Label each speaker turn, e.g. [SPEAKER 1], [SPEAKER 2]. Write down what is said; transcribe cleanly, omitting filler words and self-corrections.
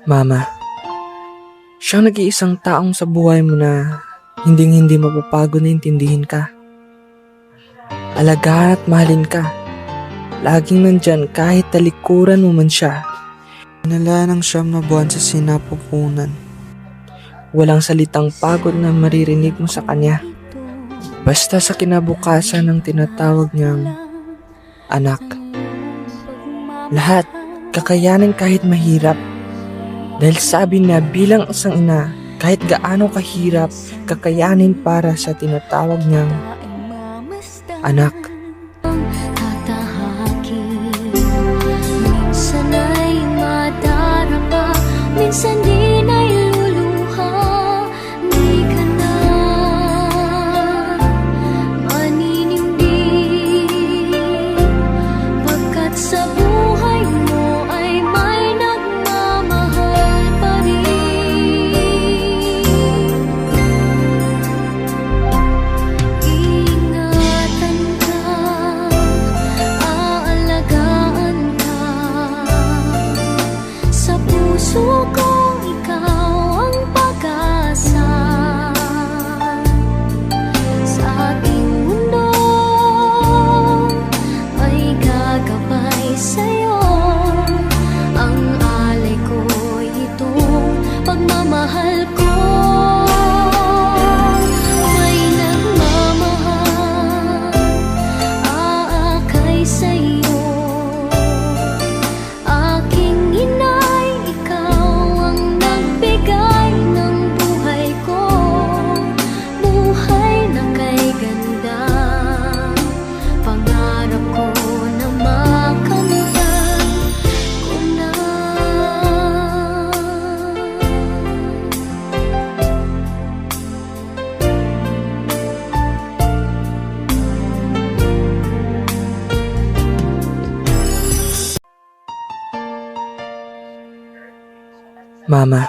[SPEAKER 1] Mama, siyang nag-iisang taong sa buhay mo na hinding-hindi mapapagod na intindihin ka. Alagaan at mahalin ka. Laging nandyan kahit talikuran mo man siya. Nala ng 9 buwan sa sinapupunan. Walang salitang pagod na maririnig mo sa kanya. Basta sa kinabukasan ng tinatawag niyang anak. Lahat, kakayanin kahit mahirap. Dahil sabi niya bilang isang ina, kahit gaano kahirap, kakayanin para sa tinatawag niyang anak.
[SPEAKER 2] Minsan ay madarama, minsan din ay luluha. Di ka na maninindig, pagkat sa buhay mo ay may nagmamahal pa rin. Ingatan ka, aalagaan ka. Sa puso ko ikaw ang pag-asa. Sa ating mundo ay gagabay sa'yo. Ang alay ko'y itong pagmamahal ko. May nagmamahal, aakay sa'yo. Aking inay, ikaw ang nagbigay ng buhay ko. Buhay na kay ganda, pangarap ko na makamtan ko na.
[SPEAKER 1] Mama,